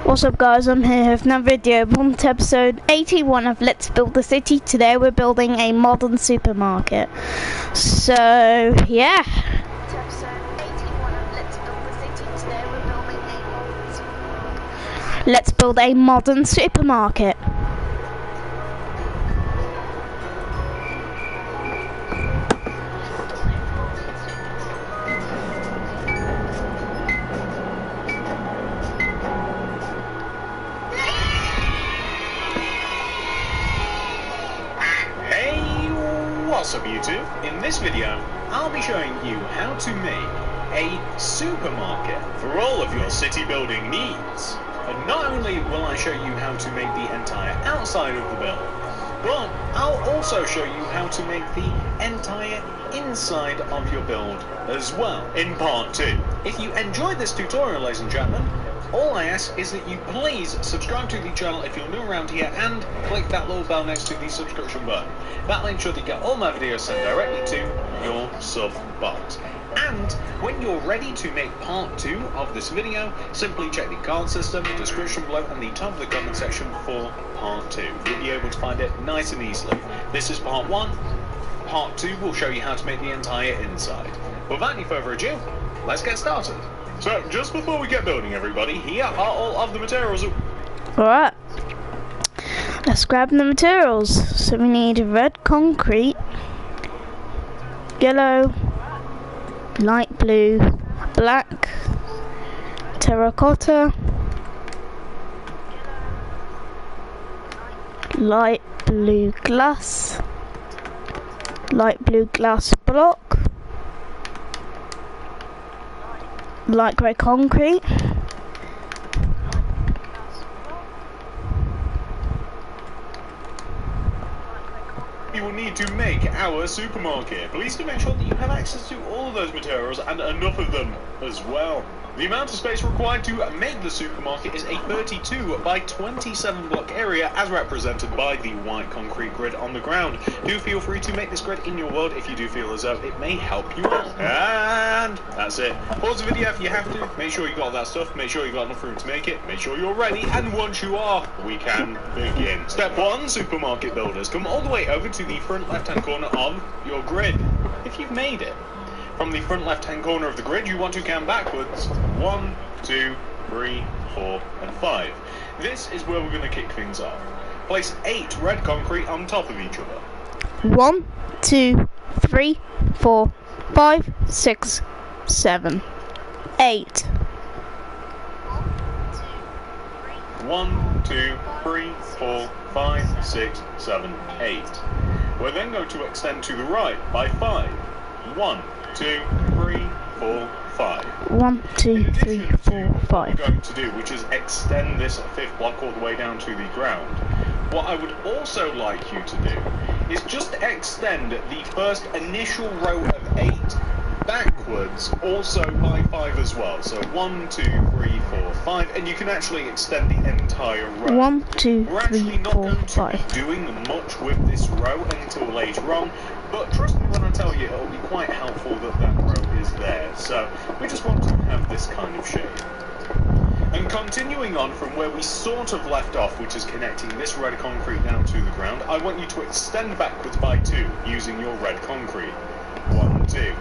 What's up guys, I'm here with another video. On to episode 81 of Let's Build the City. Today we're building a modern supermarket. So yeah. Let's build a modern supermarket. What's up YouTube? In this video, I'll be showing you how to make a supermarket for all of your city building needs. And not only will I show you how to make the entire outside of the building, but I'll also show you how to make the entire inside of your build as well in part 2. If you enjoyed this tutorial, ladies and gentlemen, all I ask is that you please subscribe to the channel if you're new around here and click that little bell next to the subscription button. That'll ensure that you get all my videos sent directly to your sub box. And when you're ready to make part 2 of this video, simply check the card system, description below and the top of the comment section for part 2. You'll be able to find it nice and easily. This is part 1. Part 2 will show you how to make the entire inside. Without any further ado, let's get started. So, just before we get building, everybody, here are all of the materials. Alright, let's grab the materials. So we need red concrete, yellow, light blue, black, terracotta, light blue glass block, light grey concrete, you will need to make our supermarket. Please do make sure that you have access to all of those materials and enough of them as well. The amount of space required to make the supermarket is a 32 by 27 block area as represented by the white concrete grid on the ground. Do feel free to make this grid in your world if you do feel as though it may help you out. And that's it. Pause the video if you have to. Make sure you got that stuff. Make sure you got enough room to make it. Make sure you're ready. And once you are, we can begin. Step 1, supermarket builders. Come all the way over to the front left-hand corner of your grid. If you've made it. From the front left-hand corner of the grid, you want to count backwards. 1, 2, 3, 4, and 5. This is where we're going to kick things off. Place 8 red concrete on top of each other. 1, 2, 3, 4, 5, 6, 7, 8. 1, 2, 3, 4, 5, 6, 7, 8. We're then going to extend to the right by 5. 1, 2, 3, 4, 5. 1, 2, 3, 4, 5. What we're going to do, which is extend this 5th block all the way down to the ground. What I would also like you to do is just extend the first initial row of 8 backwards, also by 5 as well. So 1, 2, 3, 4, 5, and you can actually extend the entire row. 1, 2, 3, 4, 5. We're actually not going to be doing much with this row until later on. But trust me when I tell you, it'll be quite helpful that that row is there. So we just want to have this kind of shape. And continuing on from where we sort of left off, which is connecting this red concrete down to the ground, I want you to extend backwards by 2 using your red concrete. 1, 2.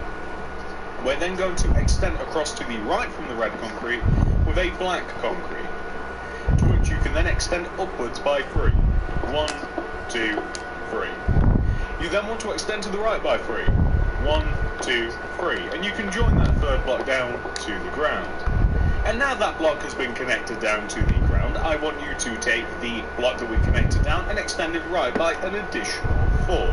We're then going to extend across to the right from the red concrete with a black concrete, to which you can then extend upwards by 3. 1, 2, 3. You then want to extend to the right by 3. 1, 2, 3. And you can join that 3rd block down to the ground. And now that block has been connected down to the ground, I want you to take the block that we connected down and extend it right by an additional 4.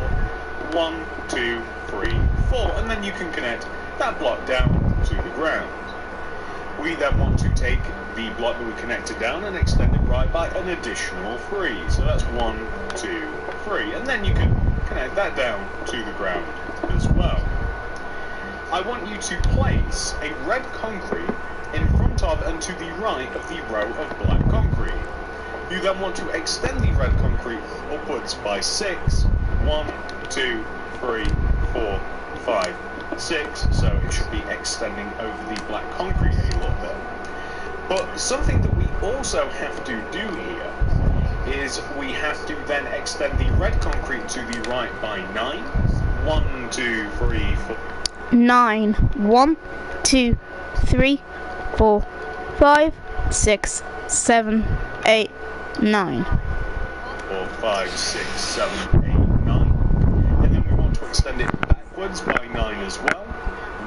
1, 2, 3, 4. And then you can connect that block down to the ground. We then want to take the block that we connected down and extend it right by an additional 3. So that's 1, 2, 3. And then you can connect that down to the ground as well. I want you to place a red concrete in front of and to the right of the row of black concrete. You then want to extend the red concrete upwards by 6. 1, 2, 3, 4, 5, 6. So it should be extending over the black concrete a little bit. But something that we also have to do here is we have to then extend the red concrete to the right by 9. 1, 2, 3, 4. 9. 1, 2, 3, 4, 5, 6, 7, 8, 9. 4, 5, 6, 7, 8, 9. And then we want to extend it backwards by 9 as well.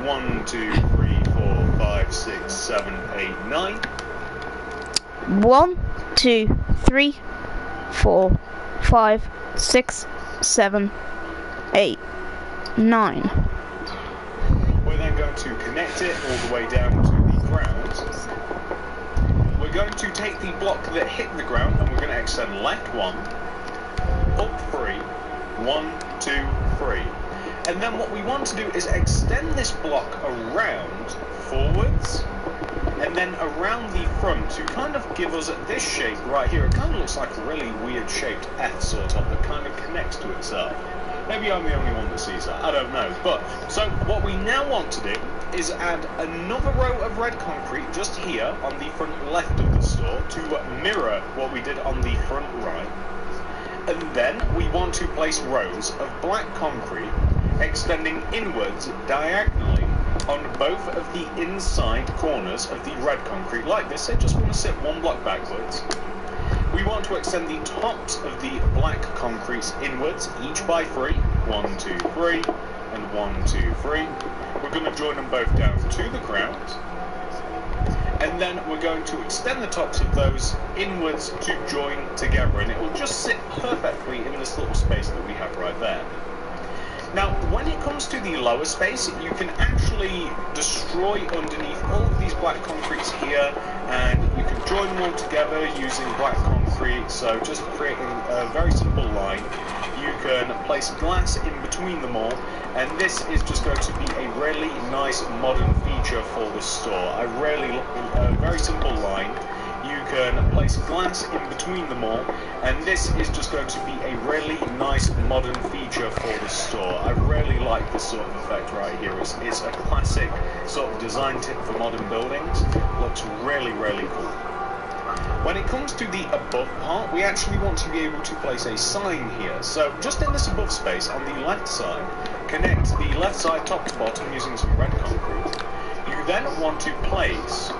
1, 2, 3, 4, 5, 6, 7, 8, 9. 1, 2, 3, 4, 5, 6, 7, 8, 9. We're then going to connect it all the way down to the ground. We're going to take the block that hit the ground and we're going to extend left 1, up 3, 1, 2, 3. And then what we want to do is extend this block around forwards and then around the front to kind of give us this shape right here. It kind of looks like a really weird shaped F sort of that kind of connects to itself. Maybe I'm the only one that sees that, I don't know. But, so what we now want to do is add another row of red concrete just here on the front left of the store to mirror what we did on the front right. And then we want to place rows of black concrete extending inwards diagonally on both of the inside corners of the red concrete like this. They just want to sit one block backwards. We want to extend the tops of the black concretes inwards, each by 3. 1, 2, 3, and 1, 2, 3. We're going to join them both down to the ground. And then we're going to extend the tops of those inwards to join together. And it will just sit perfectly in this little space that we have right there. Now, when it comes to the lower space, you can actually destroy underneath all of these black concretes here, and you can join them all together using black concrete, so just creating a very simple line. You can place glass in between them all, and this is just going to be a really nice modern feature for the store. A very simple line. You can place glass in between them all, and this is just going to be a really nice modern feature for the store. I really like this sort of effect right here. It's a classic sort of design tip for modern buildings. Looks really, really cool. When it comes to the above part, we actually want to be able to place a sign here. So just in this above space on the left side, connect the left side top to bottom using some red concrete. You then want to place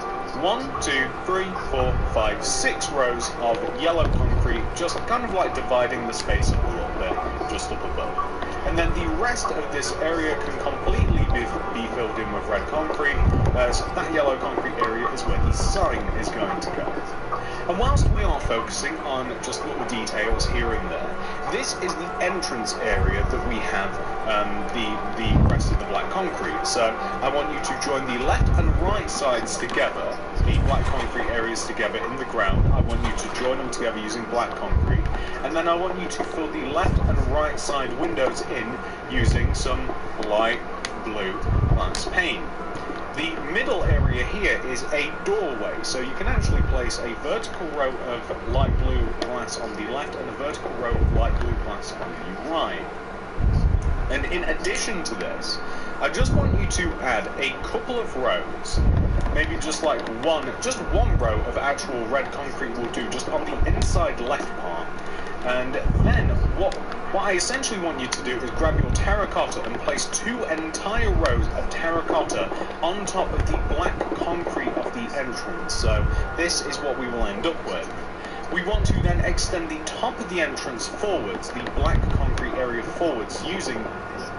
1, 2, 3, 4, 5, 6 rows of yellow concrete, just kind of like dividing the space up a little bit, just up above. And then the rest of this area can completely be filled in with red concrete, as that yellow concrete area is where the sign is going to go. And whilst we are focusing on just little details here and there, this is the entrance area that we have the rest of the black concrete. So I want you to join the left and right sides together, the black concrete areas together in the ground. I want you to join them together using black concrete. And then I want you to fill the left and right side windows in using some light blue glass pane. The middle area here is a doorway, so you can actually place a vertical row of light blue glass on the left and a vertical row of light blue glass on the right. And in addition to this, I just want you to add a couple of rows, maybe just like one row of actual red concrete will do, just on the inside left part. And then what I essentially want you to do is grab your terracotta and place 2 entire rows of terracotta on top of the black concrete of the entrance. So this is what we will end up with. We want to then extend the top of the entrance forwards, the black concrete area forwards, using,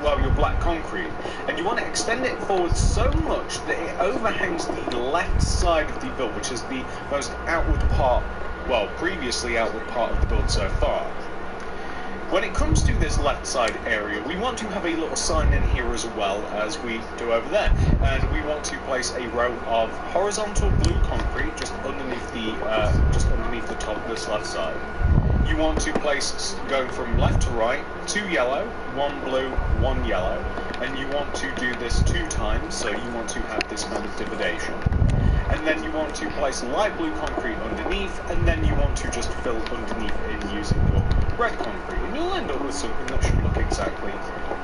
well, your black concrete. And you want to extend it forward so much that it overhangs the left side of the build, which is the most outward part, well, previously outward part of the build so far. When it comes to this left side area, we want to have a little sign in here as well as we do over there. And we want to place a row of horizontal blue concrete just underneath the top of this left side. You want to place, going from left to right, 2 yellow, 1 blue, 1 yellow. And you want to do this 2 times, so you want to have this kind of dividation. And then you want to place light blue concrete underneath, and then you want to just fill underneath in using your red concrete, and you'll end up with something that should look exactly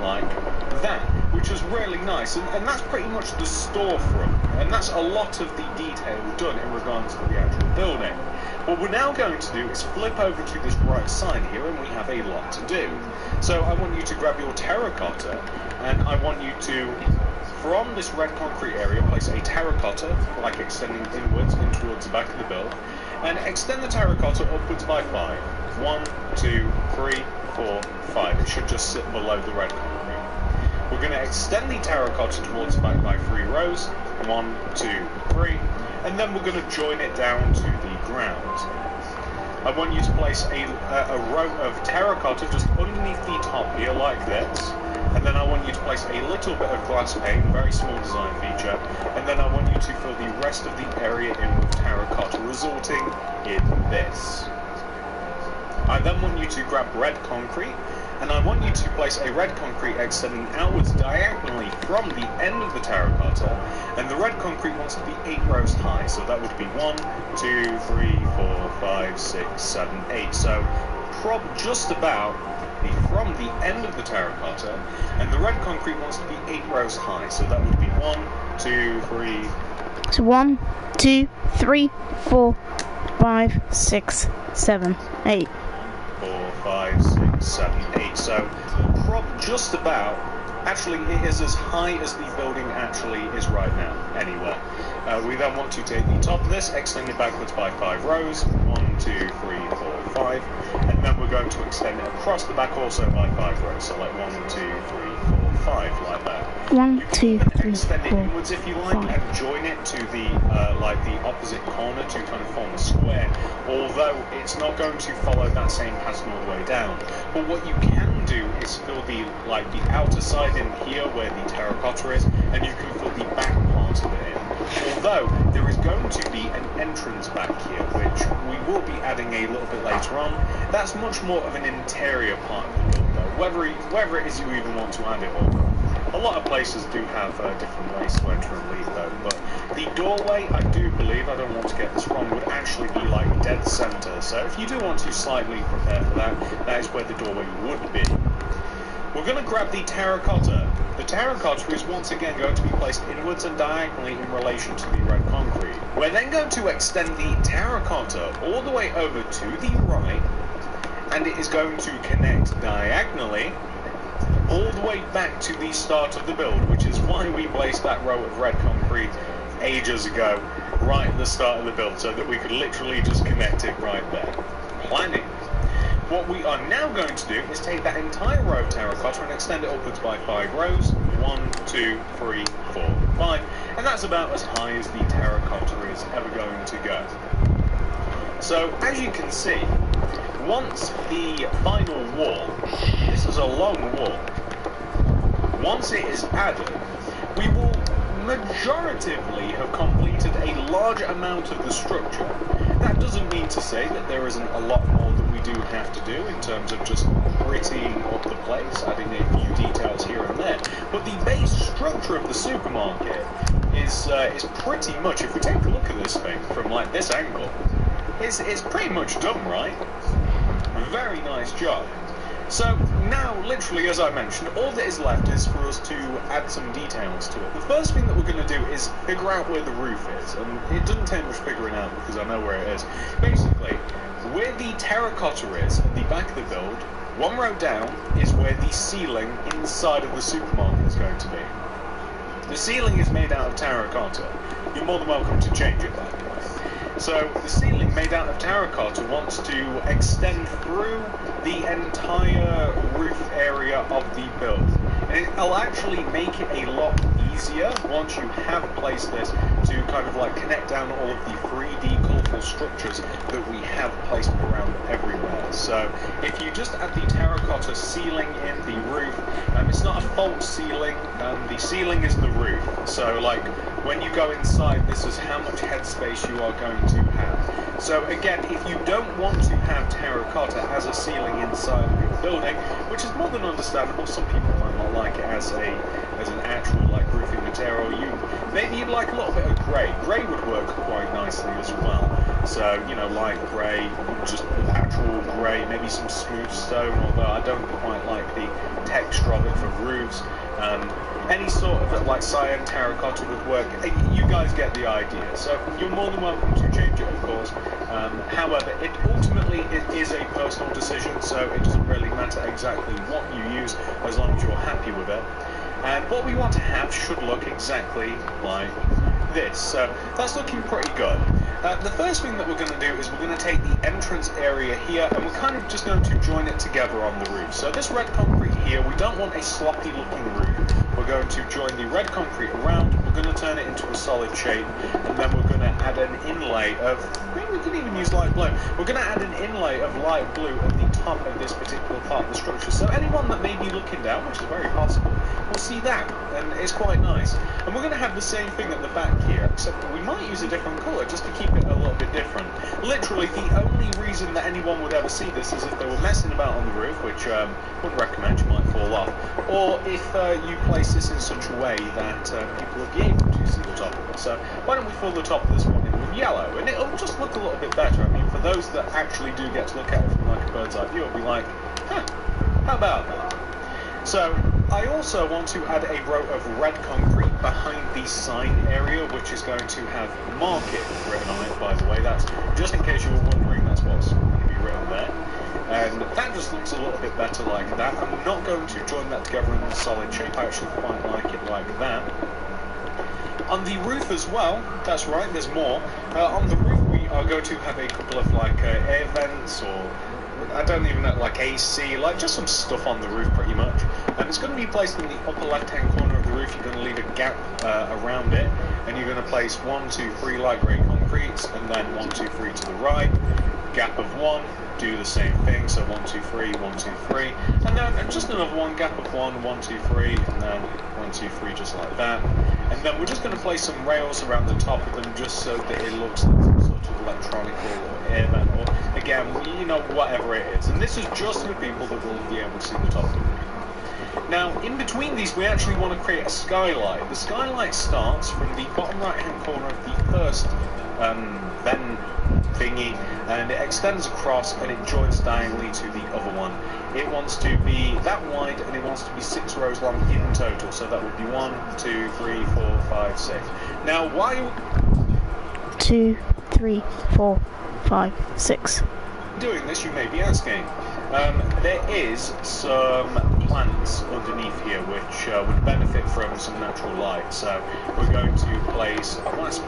like that, which is really nice. And that's pretty much the storefront, and that's a lot of the detail done in regards to the actual building. What we're now going to do is flip over to this right side here, and we have a lot to do. So I want you to grab your terracotta, and I want you to, from this red concrete area, place a terracotta, like extending inwards in towards the back of the build, and extend the terracotta upwards by 5. 1, 2, 3, 4, 5. It should just sit below the red concrete. We're going to extend the terracotta towards the back by 3 rows. 1, 2, 3. And then we're going to join it down to the ground. I want you to place a row of terracotta just underneath the top here, like this. And then I want you to place a little bit of glass pane, very small design feature. And then I want you to fill the rest of the area in with terracotta, resulting in this. I then want you to grab red concrete, and I want you to place a red concrete extending outwards diagonally from the end of the terracotta, and the red concrete wants to be 8 rows high, so that would be 1, 2, 3, 4, 5, 6, 7, 8. So just about from the end of the terracotta, and the red concrete wants to be 8 rows high, so that would be 1, 2, 3. So 1, 2, 3, 4, 5, 6, 7, 8. 4, 5, 6, 7, 8. So just about, actually it is as high as the building actually is right now, anyway. We then want to take the top of this, extend it backwards by 5 rows, 1, 2, 3, 4, 5, and then we're going to extend it across the back also by 5 rows, so like 1, 2, 3, 4, 5, like that. 1, 2, 3, extend it 4, inwards if you like, 5. and join it to the like the opposite corner to kind of form a square, although it's not going to follow that same pattern all the way down. But what you can do is fill the outer side in here where the terracotta is, and you can fill the back part of it in. Although there is going to be an entrance back here, which we will be adding a little bit later on. That's much more of an interior part of the build, though, whether it is you even want to add it or not. A lot of places do have different ways to enter and leave, though, but the doorway, I do believe, I don't want to get this wrong, would actually be like dead center. So if you do want to slightly prepare for that, that is where the doorway would be. We're going to grab the terracotta. The terracotta is once again going to be placed inwards and diagonally in relation to the red concrete. We're then going to extend the terracotta all the way over to the right, and it is going to connect diagonally all the way back to the start of the build, which is why we placed that row of red concrete ages ago, right at the start of the build, so that we could literally just connect it right there. Planning. What we are now going to do is take that entire row of terracotta and extend it upwards by 5 rows. 1, 2, 3, 4, 5. And that's about as high as the terracotta is ever going to go. So, as you can see, once the final wall, this is a long wall, once it is added, we will majoritively have completed a large amount of the structure. That doesn't mean to say that there isn't a lot more that we do have to do in terms of just prettying up the place, adding a few details here and there. But the base structure of the supermarket is pretty much, if we take a look at this thing from like this angle, it's pretty much done, right? Very nice job. So now, literally, as I mentioned, all that is left is for us to add some details to it. The first thing that we're going to do is figure out where the roof is, and it doesn't take much figuring out because I know where it is. Basically, where the terracotta is at the back of the build, 1 row down is where the ceiling inside of the supermarket is going to be. The ceiling is made out of terracotta. You're more than welcome to change it, by the way. So the ceiling made out of terracotta wants to extend through the entire roof area of the build. And it'll actually make it a lot easier once you have placed this to kind of like connect down all of the 3D colourful structures that we have placed around everywhere. So if you just add the terracotta ceiling in the roof, it's not a false ceiling, the ceiling is the roof. So like when you go inside, this is how much headspace you are going to have. So again, if you don't want to have terracotta as a ceiling inside of your building, which is more than understandable, some people might not like it as an actual like roofing material. Maybe you'd like a little bit of grey. Grey would work quite nicely as well. So, you know, light grey, just actual grey, maybe some smooth stone, although I don't quite like the texture of it for roofs. Any sort of like cyan terracotta would work. You guys get the idea. So you're more than welcome to change it, of course. However, it ultimately is a personal decision, so it doesn't really matter exactly what you use as long as you're happy with it. And what we want to have should look exactly like this. So that's looking pretty good. The first thing that we're going to do is we're going to take the entrance area here and we're kind of just going to join it together on the roof. So this red concrete here, we don't want a sloppy looking roof. We're going to join the red concrete around, we're going to turn it into a solid shape, and then we're going to add an inlay of, maybe we can even use light blue. We're going to add an inlay of light blue at the top of this particular part of the structure. So anyone that may be looking down, which is very possible, will see that, and it's quite nice. And we're going to have the same thing at the back here, except we might use a different colour just to keep it a little bit different. Literally, the only reason that anyone would ever see this is if they were messing about on the roof, which wouldn't recommend, you might fall off, or if you place this in such a way that people will be able to see the top of it. So why don't we fill the top of this one in with yellow, and it'll just look a little bit better. I mean, for those that actually do get to look at it from like a bird's eye view, it'll be like, huh, how about that? So I also want to add a row of red concrete behind the sign area, which is going to have market written on it, by the way. That's just in case you were wondering, that's what's going to be written there. And that just looks a little bit better like that. I'm not going to join that together in a solid shape. I actually quite like it like that. On the roof as well, that's right, there's more. On the roof we are going to have a couple of like air vents, or I don't even know, like AC, like just some stuff on the roof pretty much. And it's going to be placed in the upper left hand corner of the roof. You're going to leave a gap around it, and you're going to place 1, 2, 3 light grey concretes, and then 1, 2, 3 to the right, gap of 1, do the same thing, so 1, 2, 3, 1, 2, 3, and then just another one, gap of 1, 1, 2, 3, and then 1, 2, 3, just like that. And then we're just going to place some rails around the top of them just so that it looks like some sort of electronical or air vent, or again, you know, whatever it is. And this is just for people that will be able to see the top of the roof. Now, in between these, we actually want to create a skylight. The skylight starts from the bottom right-hand corner of the first vent thingy, and it extends across and it joins diagonally to the other one. It wants to be that wide, and it wants to be 6 rows long in total, so that would be 1, 2, 3, 4, 5, 6. Now, why 2, 3, 4, 5, 6. Doing this, you may be asking. There is some plants underneath here which would benefit from some natural light, so we're going to place a glass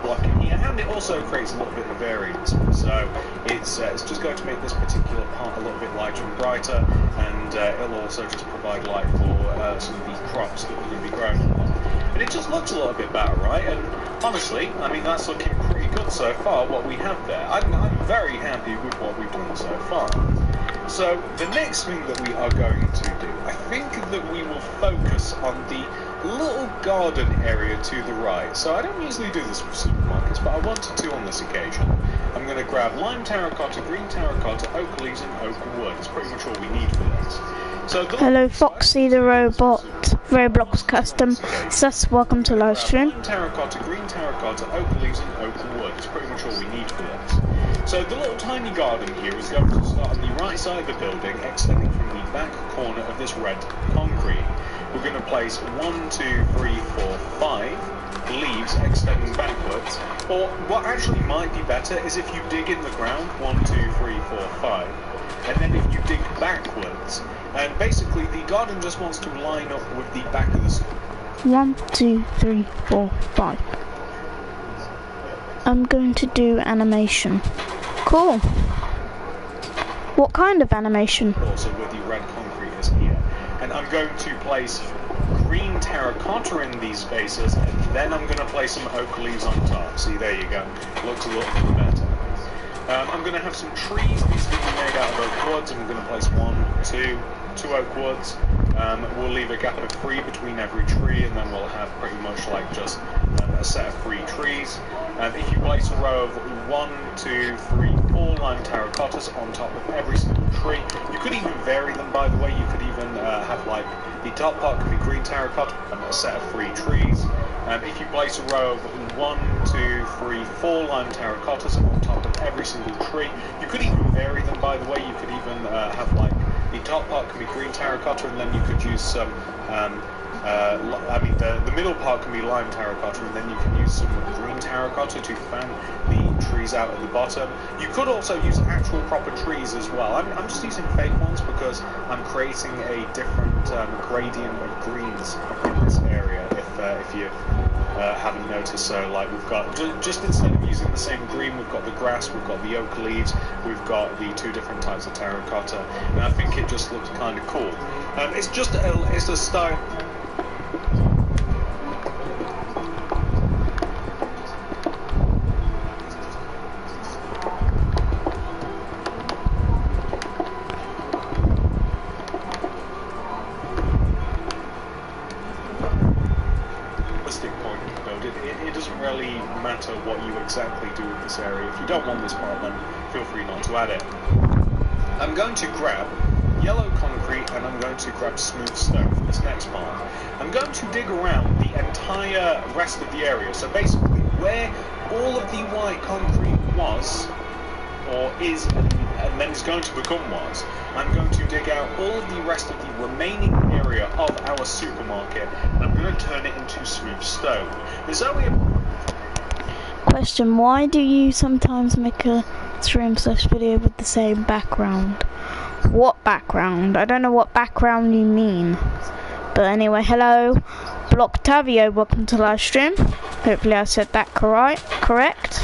block in here, and it also creates a little bit of variance, so it's just going to make this particular part a little bit lighter and brighter, and it'll also just provide light for some of these crops that we're going to be growing on. And it just looks a little bit better, right? And honestly, I mean, that's looking pretty good so far, what we have there. I'm very happy with what we've done so far. So the next thing that we are going to do, I think that we will focus on the little garden area to the right. So I don't usually do this with supermarkets, but I wanted to on this occasion. I'm going to grab lime terracotta, green terracotta, oak leaves and oak wood. It's pretty much all we need for this. So hello Foxy the robot, Roblox custom. Sus, welcome to live stream. Lime terracotta, green terracotta, oak leaves and oak wood. It's pretty much all we need for this. So the little tiny garden here is going to start on the right side of the building, extending from the back corner of this red concrete. We're going to place 1, 2, 3, 4, 5 leaves extending backwards. Or what actually might be better is if you dig in the ground 1, 2, 3, 4, 5, and then if you dig backwards, and basically the garden just wants to line up with the back of the 1, 2, 3, 4, 5. I'm going to do animation. Cool. What kind of animation? Also where the red concrete is here. And I'm going to place green terracotta in these spaces, and then I'm going to place some oak leaves on top. See, there you go. Looks a little bit better. I'm going to have some trees. These will be made out of oak woods, and we're going to place 1, 2 oak woods. We'll leave a gap of 3 between every tree, and then we'll have pretty much like just a set of 3 trees. If you place a row of 1, 2, 3, 4 lime terracottas on top of every single tree, you could even vary them, by the way. You could even have like the top part could be green terracotta and a set of 3 trees. If you place a row of 1, 2, 3, 4 lime terracottas on top of every single tree, you could even vary them, by the way. You could even have like the top part can be green terracotta, and then you could use some. The middle part can be lime terracotta, and then you can use some green terracotta to fan the trees out at the bottom. You could also use actual proper trees as well. I'm just using fake ones because I'm creating a different gradient of greens in this area. If you haven't noticed, so like we've got just instead of using the same green, we've got the grass, we've got the oak leaves, we've got the two different types of terracotta, and I think it just looks kind of cool. It's a style. It doesn't really matter what you exactly do with this area. If you don't want this part, then feel free not to add it. I'm going to grab yellow concrete and I'm going to grab smooth stone for this next part. I'm going to dig around the entire rest of the area. So basically, where all of the white concrete was, or is, and then is going to become was, I'm going to dig out all of the rest of the remaining area of our supermarket, and I'm going to turn it into smooth stone. There's only a question: why do you sometimes make a stream/video with the same background? What background? I don't know what background you mean. But anyway, hello, Blocktavio, welcome to live stream. Hopefully I said that correct.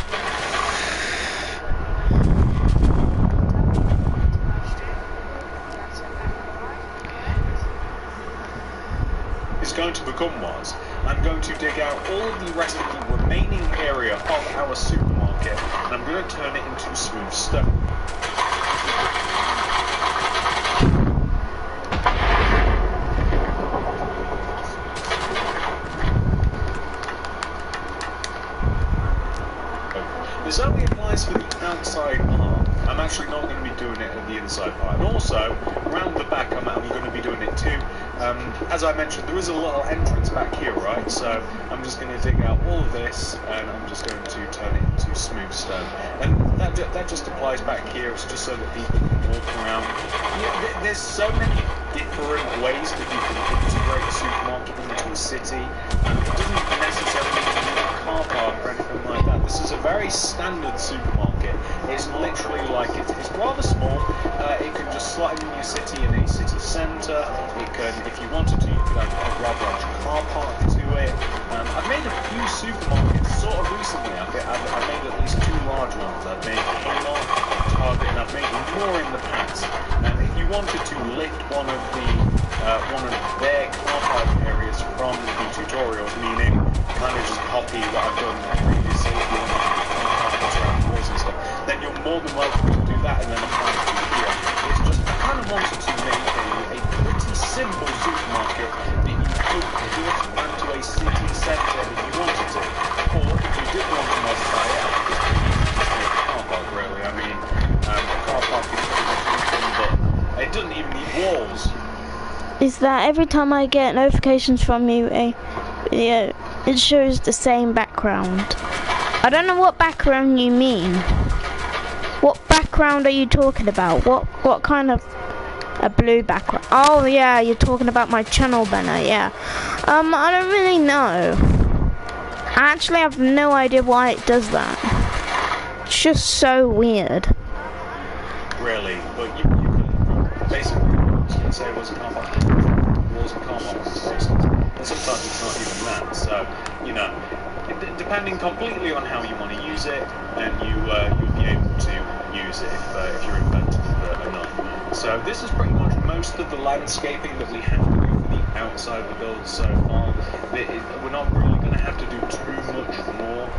is going to become was, I'm going to dig out all of the rest of the remaining area of our supermarket, and I'm going to turn it into smooth stone. This only applies for the outside part. I'm actually not going to be doing it at the inside part. And also, around the back, I'm going to be doing it too. As I mentioned, there is a little entrance back here, right? So I'm just going to dig out all of this, and I'm just going to turn it into smooth stone. And that just applies back here. It's just so that people can walk around. Yeah, there's so many different ways that you can integrate a supermarket into a city. It doesn't necessarily need a car park or anything like that. This is a very standard supermarket. It's literally like it's rather small. It can just slot in your city in a city centre. It can, if you wanted to, you could add a rather large car park to it. I've made a few supermarkets sort of recently. I've made at least 2 large ones. I've made Kmart, Target, and I've made more in the past. And if you wanted to lift one of their car park areas from the tutorials, meaning kind of just copy what I've done previously, if you want to car parks around the walls and stuff, then you're more than welcome to do that and then apply it to here. It's just I kind of wanted to make a pretty simple supermarket that you could just run to a city centre if you wanted to, or if you did want to modify it, it's pretty easy to make a car park really. I mean, a car park is pretty much anything, but it doesn't even need walls. Is that every time I get notifications from you, it shows the same background? I don't know what background you mean. What background are you talking about? What kind of a blue background? Oh yeah, you're talking about my channel banner. Yeah. I don't really know. I actually have no idea why it does that. It's just so weird. Really, but you could basically say it was a car park. Walls and car parks, and sometimes it's not even that. So you know, depending completely on how you want to use it, then you'll be able to use it if you're inventive enough. So this is pretty much most of the landscaping that we have to do for the outside of the build so far. We're not really going to have to do too much more.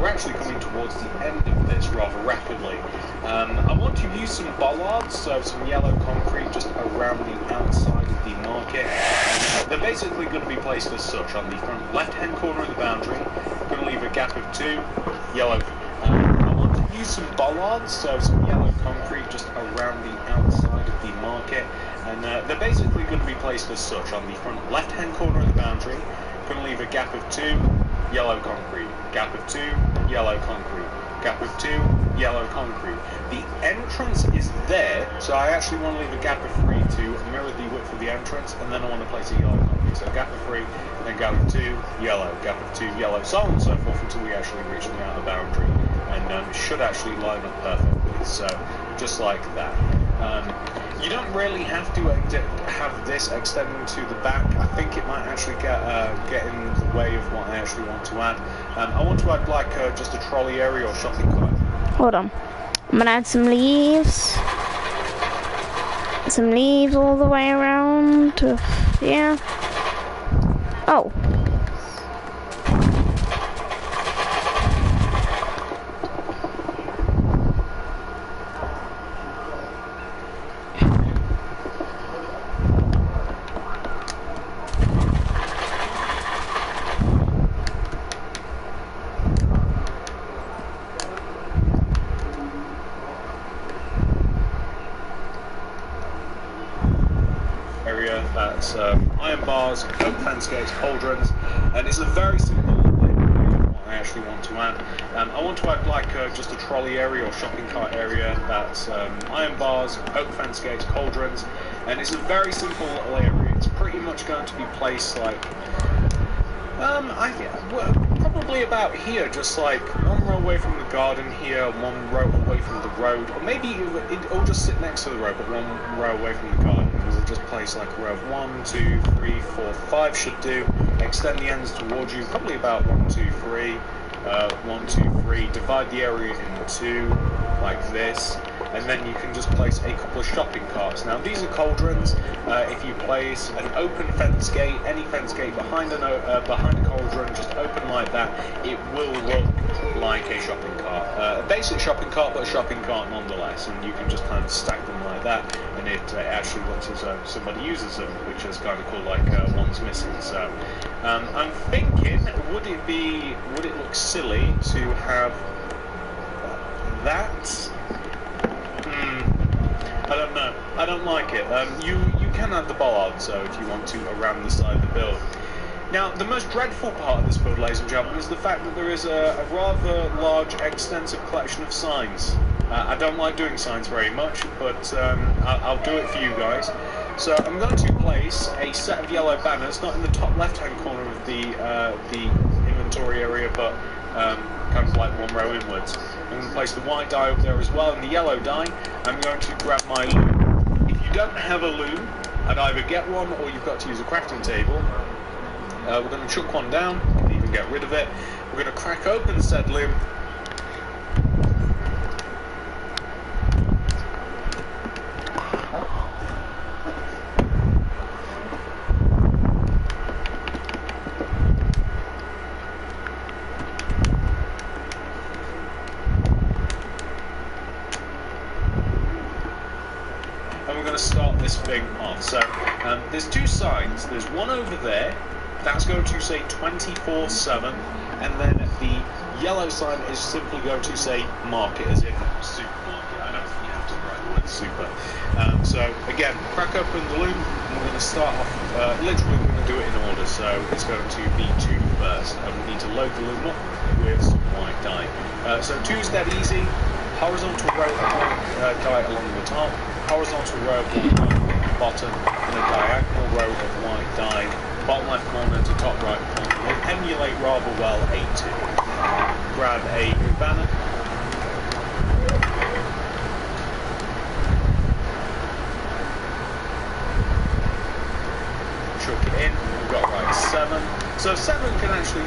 We're actually coming towards the end of this rather rapidly. I want to use some bollards, so some yellow concrete just around the outside of the market. They're basically going to be placed as such on the front left-hand corner of the boundary. I'm going to leave a gap of 2 yellow. I want to use some bollards, so some yellow concrete just around the outside of the market. And they're basically going to be placed as such on the front left-hand corner of the boundary. I'm going to leave a gap of 2 yellow concrete, gap of 2 yellow concrete, gap of 2 yellow concrete. The entrance is there So I actually want to leave a gap of 3 to mirror the width of the entrance, and then I want to place a yellow copy. So gap of 3, and then gap of 2, yellow, gap of 2, yellow, so on and so forth until we actually reach the outer boundary, and it should actually line up perfectly. So just like that. You don't really have to have this extending to the back. I think it might actually get in the way of what I actually want to add. I want to add like just a trolley area or shopping cart. Hold on. I'm gonna add some leaves. Some leaves all the way around. Yeah. Oh. That's iron bars, oak fence gates, cauldrons, and it's a very simple what I actually want to add. I want to add like just a trolley area or shopping cart area. That's iron bars, oak fence gates, cauldrons, and it's a very simple little area. It's pretty much going to be placed like probably about here, just like 1 row away from the garden here, 1 row away from the road, or maybe it'll just sit next to the road, but 1 row away from the garden. We'll just place like a row of 1, 2, 3, 4, 5 should do. Extend the ends towards you, probably about 1, 2, 3, 1, 2, 3. Divide the area into 2, like this. And then you can just place a couple of shopping carts. Now these are cauldrons. If you place an open fence gate, any fence gate behind a cauldron, just open like that, it will look like a shopping cart. A basic shopping cart, but a shopping cart nonetheless. And you can just kind of stack them like that, and it actually looks as though somebody uses them, which is kind of cool, like one's missing. So I'm thinking, would it look silly to have that? I don't know. I don't like it. You can add the bollard, so if you want to, around the side of the build. Now, the most dreadful part of this build, ladies and gentlemen, is the fact that there is a rather large, extensive collection of signs. I don't like doing signs very much, but I'll do it for you guys. So I'm going to place a set of yellow banners, not in the top left-hand corner of the inventory area, but kind of like 1 row inwards. I'm going to place the white die up there as well, and the yellow die. I'm going to grab my loom. If you don't have a loom, I'd either get one or you've got to use a crafting table. We're going to chuck one down, you can even get rid of it. We're going to crack open said loom. Start this thing off. So there's 2 signs. There's one over there that's going to say 24/7, and then the yellow sign is simply going to say market, as in supermarket. I don't think you have to write the word super. So again, crack open the loom, and we're going to start off, literally we're going to do it in order, so it's going to be 2 first, and we need to load the loom up with some white dye. So 2 is dead easy. Horizontal row of white dye along the top, horizontal row of white dye along the bottom, and a diagonal row of white dye, bottom left corner to top right corner. Will emulate rather well a 2. Grab a new banner. Chuck it in. We've got to write 7. So 7 can actually,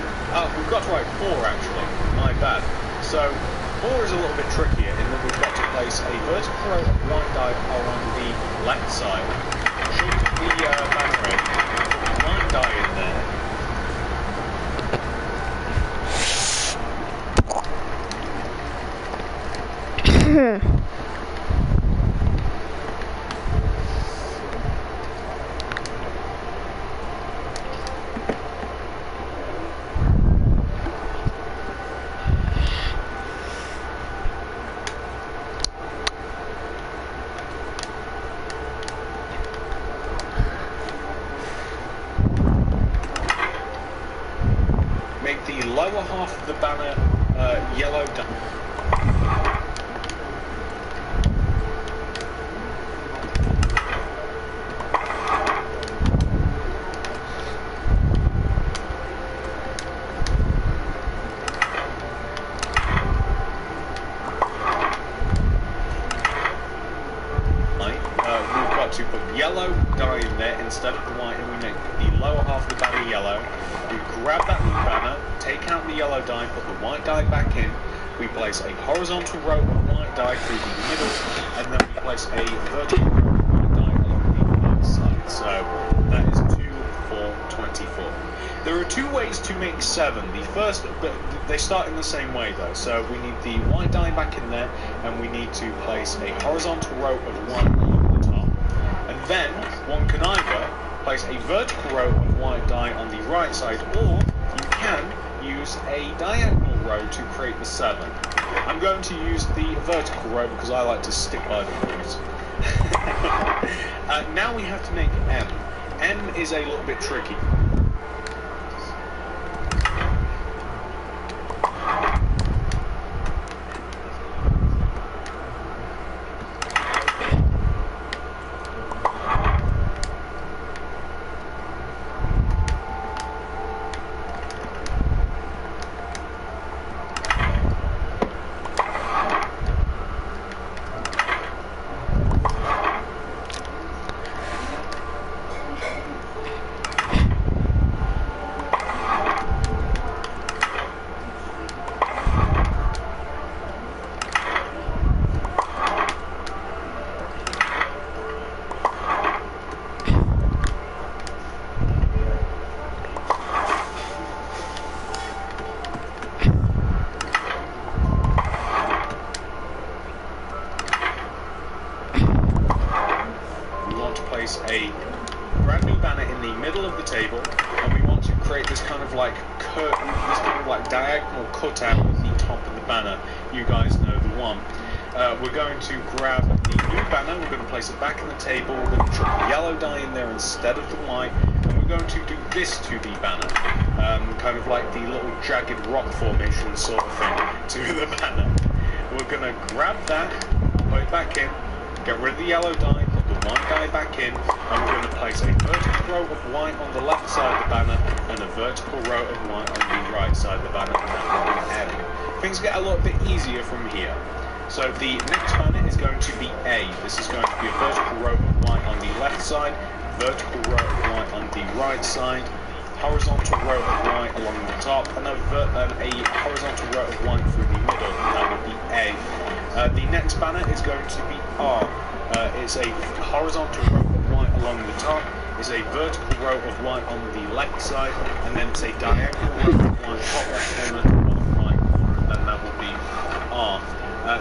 we've got to write 4 actually, my bad. So 4 is a little bit trickier in that we've got to place a vertical row of white dye along the left side, shoot the banner in, put white dye in there. Make the lower half of the banner yellow dye. to put yellow dye in there instead of the white, and we make the lower half of the banner yellow. We grab that new banner, take out the yellow dye, put the white dye back in. We place a horizontal row of white dye through the middle, and then we place a vertical row of white dye along the right side. So that is 2, 4, 24. There are 2 ways to make 7. The first, but they start in the same way though. So we need the white dye back in there, and we need to place a horizontal row of white along the top. And then one can either place a vertical row of white dye on the right side, or you can use a diagonal row to create the 7. I'm going to use the vertical row because I like to stick by the rules. Now we have to make M. M is a little bit tricky. A brand new banner in the middle of the table, and we want to create this kind of like curtain, this kind of like diagonal cutout at the top of the banner. You guys know the one. We're going to grab the new banner, we're going to place it back in the table, we're going to chuck the yellow dye in there instead of the white, and we're going to do this to the banner. Kind of like the little jagged rock formation sort of thing to the banner. We're going to grab that, put it back in, get rid of the yellow dye, put the white dye back in, and we're going to place a vertical row of white on the left side of the banner and a vertical row of white on the right side of the banner, and that will be M. Things get a little bit easier from here. So the next banner is going to be A. This is going to be a vertical row of white on the left side, vertical row of white on the right side, horizontal row of white along the top, and a horizontal row of white through the middle, and that would be A. The next banner is going to be R. It's a horizontal row of white along the top, it's a vertical row of white on the left side, and then it's a diagonal row of white top left corner to bottom right corner, and then that will be R.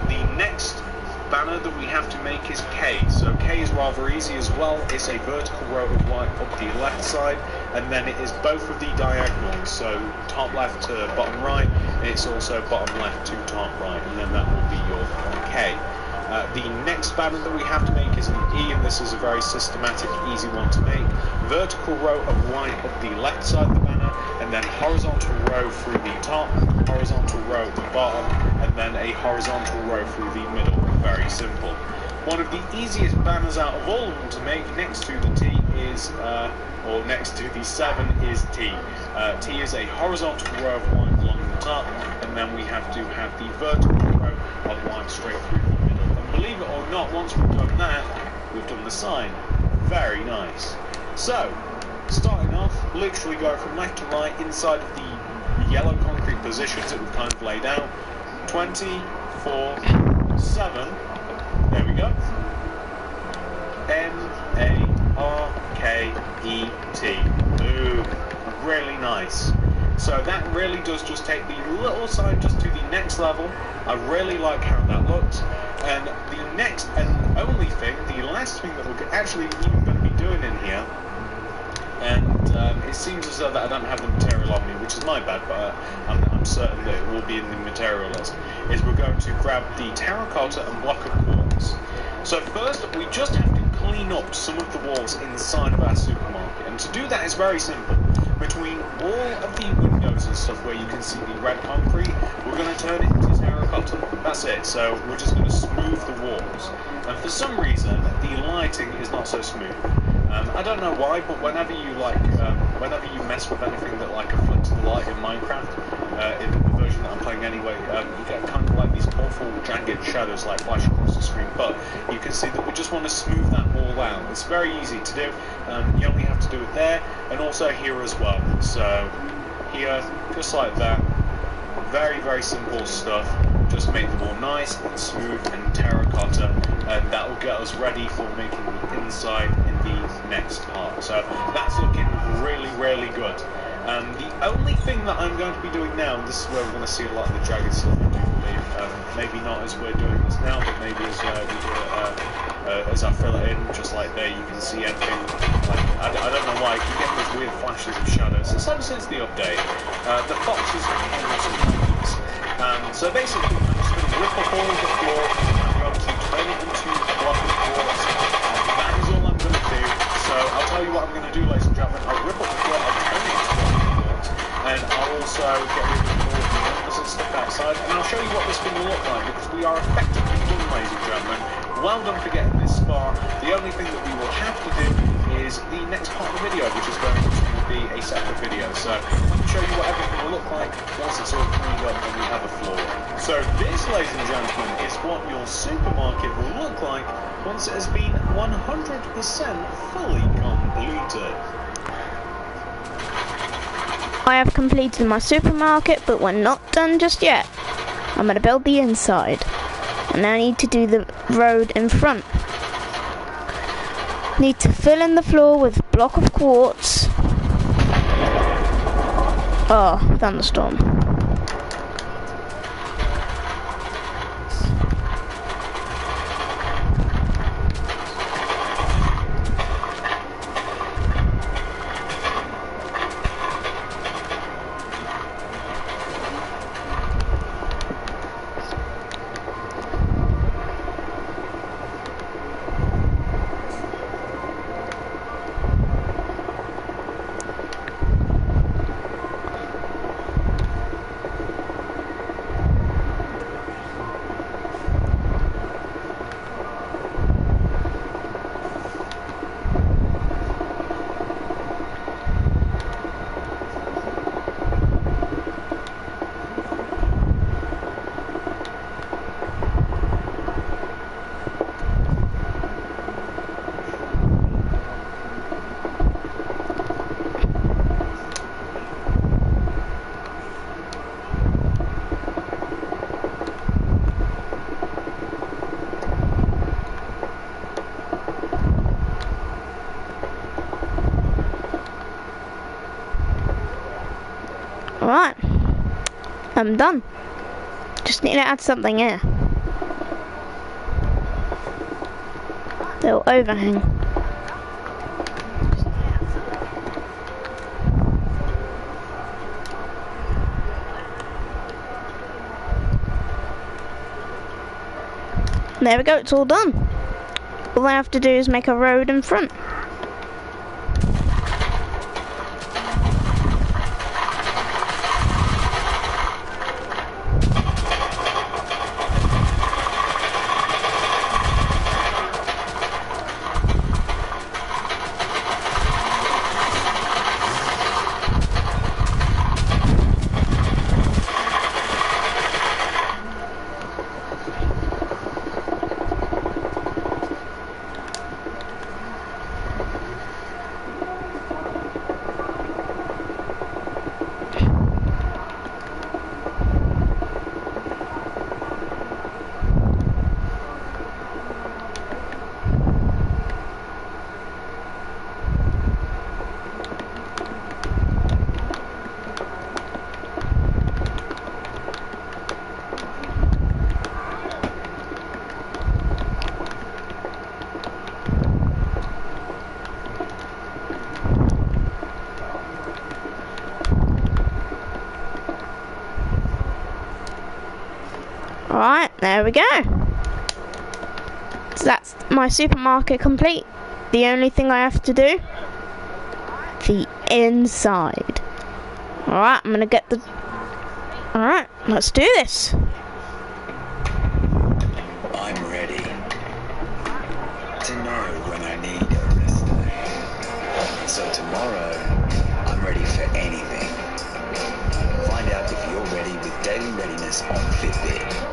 The next banner that we have to make is K. So K is rather easy as well. It's a vertical row of white up the left side, and then it is both of the diagonals, so top left to bottom right, and it's also bottom left to top right, and then that will be your K. The next banner that we have to make is an E, and this is a very systematic, easy one to make. Vertical row of white up the left side of the banner, and then horizontal row through the top, horizontal row at the bottom, and then a horizontal row through the middle. Very simple. One of the easiest banners out of all of them to make next to the T is, or next to the 7 is T. T is a horizontal row of white along the top, and then we have to have the vertical row of white straight through the middle. And believe it or not, once we've done that, we've done the sign. Very nice. So, starting off, literally go from left to right inside of the yellow concrete positions that we've kind of laid out. 20, 4, 7, there we go. M-A-R-K-E-T. Ooh, really nice. So that really does just take the little sign just to the next level. I really like how that looks. And the next and only thing, the last thing that we're actually even going to be doing in here, and it seems as though that I don't have the material on me, which is my bad, but I'm certain that it will be in the material list, is we're going to grab the terracotta and block of quartz. So first, we just have to clean up some of the walls inside of our supermarket, and to do that is very simple. Between all of the windows and stuff where you can see the red concrete, we're going to turn it into terracotta. That's it. So we're just going to smooth the walls. And for some reason, the lighting is not so smooth. I don't know why, but whenever you whenever you mess with anything that like afflicts the light in Minecraft, in the version that I'm playing anyway, you get kind of like these awful jagged shadows like flash across the screen. But you can see that we just want to smooth that wall all out. It's very easy to do. You only have to do it there, and also here as well. So here, just like that. Very, very simple stuff. Just make them all nice and smooth and terracotta, and that will get us ready for making the inside in the next part. So that's looking really, really good. The only thing that I'm going to be doing now, and this is where we're going to see a lot of the jagged stuff, I do believe. Maybe not as we're doing this now, but maybe as we do it, as I fill it in, just like there, you can see everything. Like, I don't know why, you get those weird flashes of shadows. It's ever since the update. The foxes and some pumpkins. So basically, I'm just going to rip up all of the floor, I'm going to turn it into a block of quartz, and that is all I'm going to do. So I'll tell you what I'm going to do, ladies and gentlemen. I'll rip up the floor, I'll turn it into a block of quartz, and I'll also get rid of all of the windows and stuff outside, and I'll show you what this thing will look like, because we are effectively done, ladies and gentlemen. Well done for getting this far. The only thing that we will have to do is the next part of the video, which is going to be a separate video. So let me show you what everything will look like once it's all cleaned up and we have a floor. So this, ladies and gentlemen, is what your supermarket will look like once it has been 100% fully completed. I have completed my supermarket, but we're not done just yet. I'm going to build the inside, and I need to do the road in front. Need to fill in the floor with a block of quartz. Oh, thunderstorm. Alright, I'm done. Just need to add something here. Little overhang. There we go, it's all done. All I have to do is make a road in front. Alright, there we go. So that's my supermarket complete. The only thing I have to do, the inside. Alright, I'm gonna get the... Alright, let's do this. I'm ready to know when I need a rest day. So tomorrow, I'm ready for anything. Find out if you're ready with Daily Readiness on Fitbit.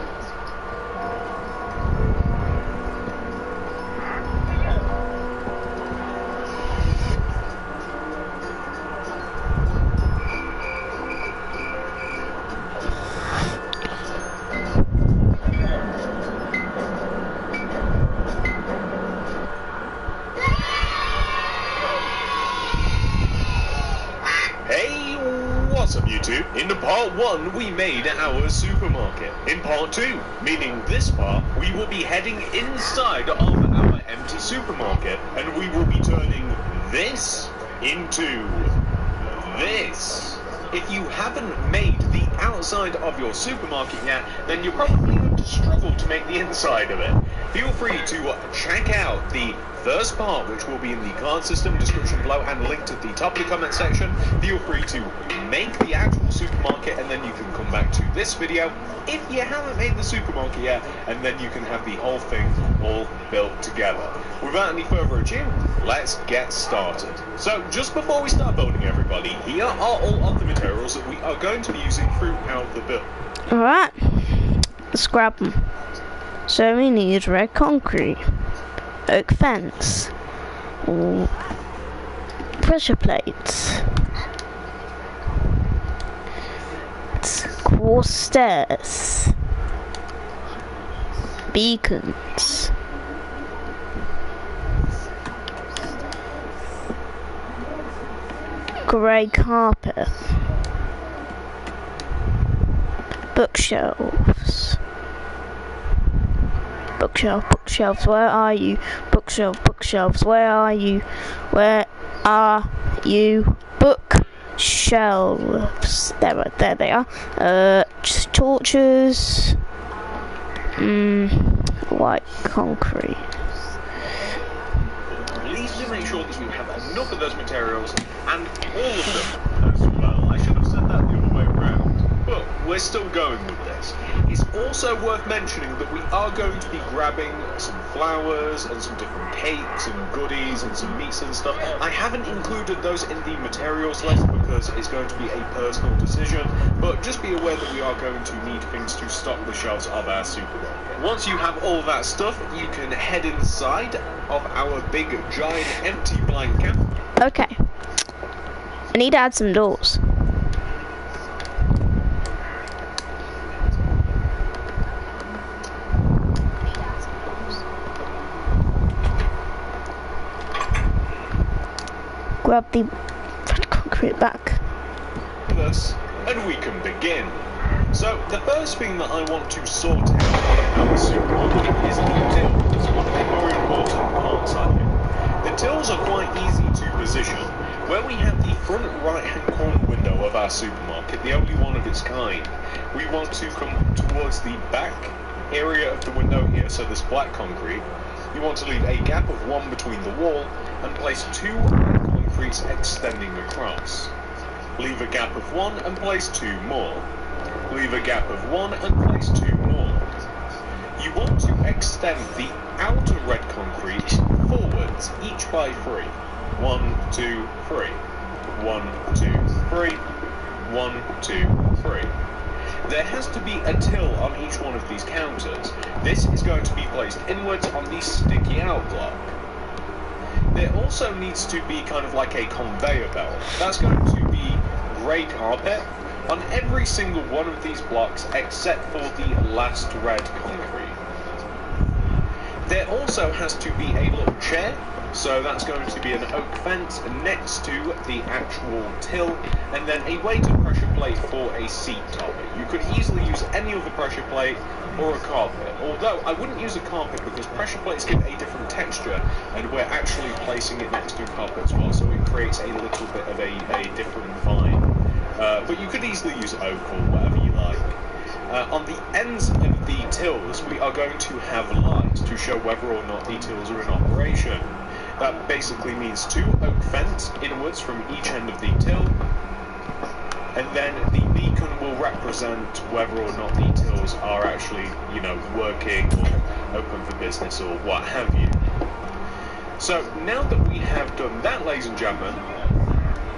In part 1, we made our supermarket. In part 2, meaning this part, we will be heading inside of our empty supermarket, and we will be turning this into this. If you haven't made the outside of your supermarket yet, then you're probably going to struggle to make the inside of it. Feel free to check out the first part, which will be in the card system description below and linked at the top of the comment section. Feel free to make the actual supermarket, and then you can come back to this video if you haven't made the supermarket yet, and then you can have the whole thing all built together. Without any further ado, let's get started. So just before we start building, everybody, here are all of the materials that we are going to be using throughout the build. Alright, let's grab them. So we need red concrete, oak fence, pressure plates, quartz stairs, beacons, grey carpet, bookshelves. Bookshelves, where are you? Bookshelves, where are you? Where are you? Bookshelves. There they are. Just torches. White concrete. Please do make sure that you have enough of those materials, and all of them as well. I should have said that the other way around, but we're still going with this. It's also worth mentioning that we are going to be grabbing some flowers and some different cakes and goodies and some meats and stuff. I haven't included those in the materials list because it's going to be a personal decision, but just be aware that we are going to need things to stock the shelves of our supermarket. Once you have all that stuff, you can head inside of our big, giant, empty blank canvas. Okay. I need to add some doors. Grab the red concrete back. This, and we can begin. So the first thing that I want to sort out in our supermarket is the tills, one of the more important parts, I think. The tills are quite easy to position. Where we have the front right-hand corner window of our supermarket, the only one of its kind, we want to come towards the back area of the window here, so this black concrete. You want to leave a gap of 1 between the wall and place 2 concretes extending across. Leave a gap of 1 and place 2 more. Leave a gap of 1 and place 2 more. You want to extend the outer red concrete forwards, each by 3. 1, 2, 3. 1, 2, 3. 1, 2, 3. There has to be a till on each one of these counters. This is going to be placed inwards on the sticky out block. There also needs to be kind of like a conveyor belt. That's going to be grey carpet on every single one of these blocks except for the last red concrete. There also has to be a little chair, so that's going to be an oak fence next to the actual till, and then a weighted pressure plate for a seat top. You could easily use any other pressure plate or a carpet, although I wouldn't use a carpet because pressure plates give a different texture, and we're actually placing it next to carpet as well, so it creates a little bit of a different vibe. But you could easily use oak or whatever you like. On the ends of the tills, we are going to have lights to show whether or not the tills are in operation. That basically means 2 oak fence inwards from each end of the till, and then the beacon will represent whether or not the tills are actually, you know, working or open for business or what have you. So now that we have done that, ladies and gentlemen,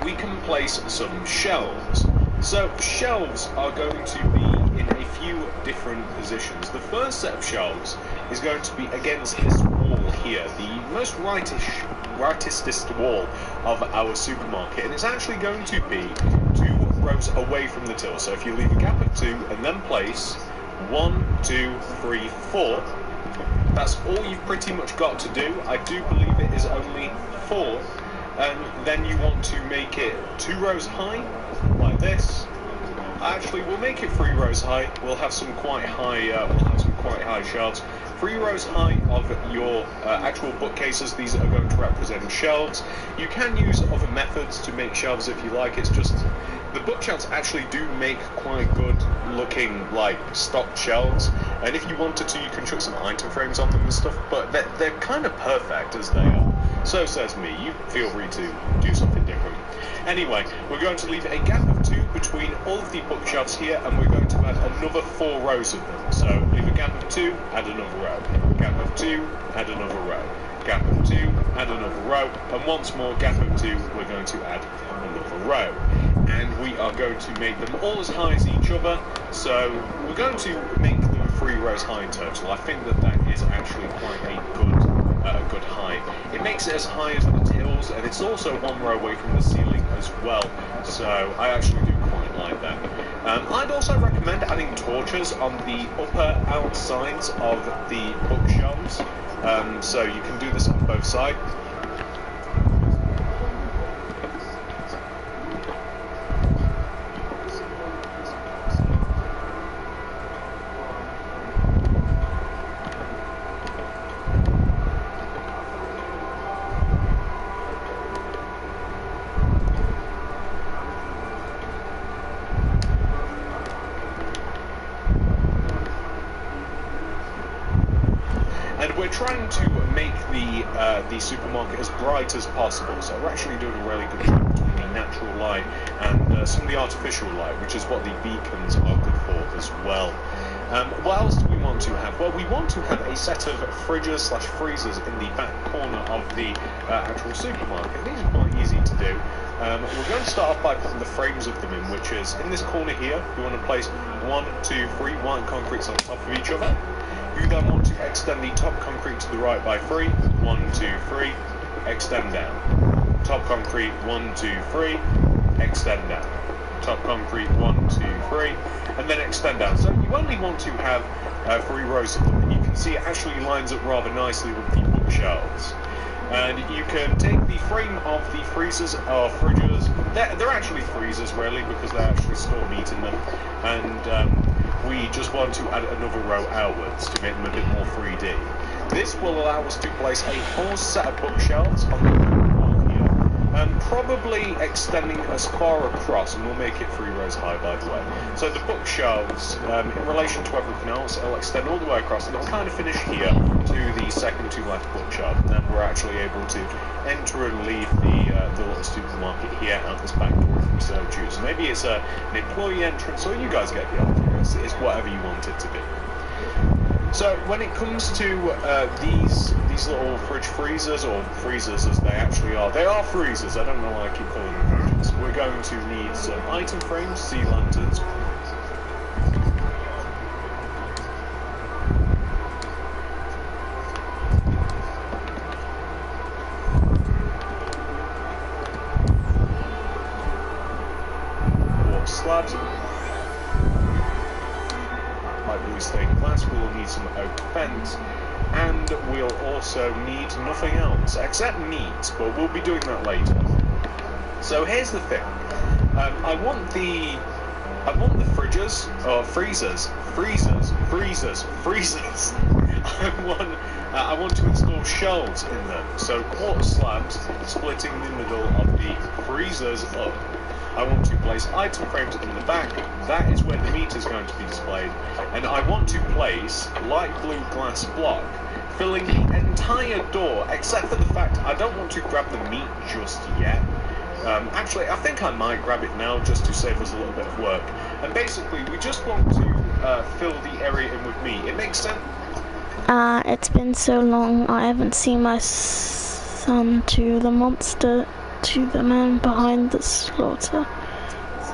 we can place some shelves. So shelves are going to be in a few different positions. The first set of shelves is going to be against this wall here, the most rightest wall of our supermarket, and it's actually going to be 2 rows away from the till. So if you leave a gap of 2 and then place 1, 2, 3, 4, that's all you've pretty much got to do. I do believe it is only 4. And then you want to make it 2 rows high, like this, actually, we'll make it 3 rows high. We'll have some quite high. Shelves. 3 rows high of your actual bookcases. These are going to represent shelves. You can use other methods to make shelves if you like. It's just the bookshelves actually do make quite good looking like stocked shelves. And if you wanted to, you can chuck some item frames on them and stuff. But they're kind of perfect as they are. So says me. You feel free to do something different. Anyway, we're going to leave a gap of 2 between all of the bookshelves here, and we're going to add another 4 rows of them. So leave a gap of 2, add another row. Gap of 2, add another row. Gap of 2, add another row. And once more, gap of 2, we're going to add another row. And we are going to make them all as high as each other. So we're going to make them 3 rows high in total. I think that is actually quite a good height. It makes it as high as the tills, and it's also 1 row away from the ceiling as well, so I actually do quite like that. I'd also recommend adding torches on the upper outsides of the bookshelves, so you can do this on both sides. And we're trying to make the supermarket as bright as possible, so we're actually doing a really good job between the natural light and some of the artificial light, which is what the beacons are good for as well. What else do we want to have? Well, we want to have a set of fridges/freezers in the back corner of the actual supermarket. These are quite easy to do. We're going to start off by putting the frames of them in, which is in this corner here. We want to place 1, 2, 3 white concretes on top of each other. You then want to extend the top concrete to the right by 3. 1, 2, 3. Extend down. Top concrete 1, 2, 3. Extend down. Top concrete 1, 2, 3. And then extend down. So you only want to have 3 rows of them. And you can see it actually lines up rather nicely with the bookshelves. And you can take the frame of the freezers or fridges. They're actually freezers really, because they actually store meat in them. And we just want to add another row outwards to make them a bit more 3D. This will allow us to place a whole set of bookshelves on the wall here, probably extending as far across, and we'll make it 3 rows high by the way. So the bookshelves, in relation to everything else, it'll extend all the way across, and it'll kind of finish here to the second to left bookshelf. And then we're actually able to enter and leave the little supermarket here out this back door if we so choose. Maybe it's an employee entrance, or you guys get the idea. It's whatever you want it to be. So when it comes to these little fridge freezers, or freezers as they actually are, they are freezers. I don't know why I keep calling them fridges. We're going to need some item frames, sea lanterns. Slabs. Like blue stained glass, we'll need some oak fence, and we'll also need nothing else except meat, but we'll be doing that later. So here's the thing. I want the fridges or freezers. I want to install shelves in them. So quarter slabs splitting the middle of the freezers up. I want to place item frames in the back. That is where the meat is going to be displayed. And I want to place light blue glass block filling the entire door, except for the fact I don't want to grab the meat just yet. Actually, I think I might grab it now just to save us a little bit of work. And basically, we just want to fill the area in with meat. It makes sense. It's been so long, I haven't seen my son to the monster, to the man behind the slaughter.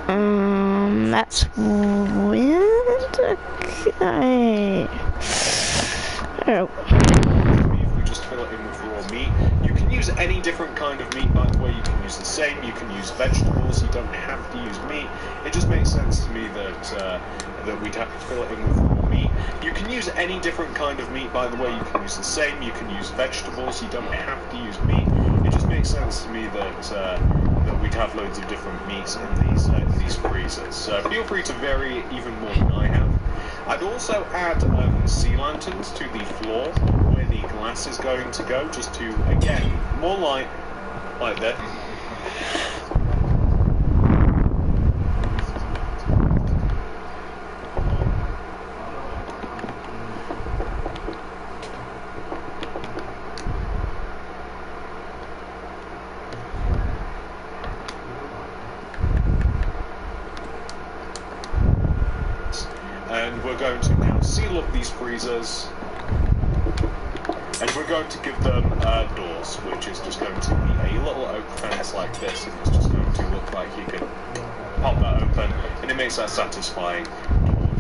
That's weird. Okay. Oh. If we just fill it in with raw meat, you can use any different kind of meat, by the way. You can use the same, you can use vegetables, you don't have to use meat. It just makes sense to me that we'd have to fill it in with raw meat. You can use any different kind of meat, by the way. You can use the same, you can use vegetables, you don't have to use meat. It just makes sense to me that that we'd have loads of different meats in these freezers. So feel free to vary it even more than I have. I'd also add sea lanterns to the floor where the glass is going to go, just to, again, more light like that. And we're going to now seal up these freezers, and we're going to give them doors, which is just going to be a little oak fence like this, and it's just going to look like you can pop that open, and it makes that satisfying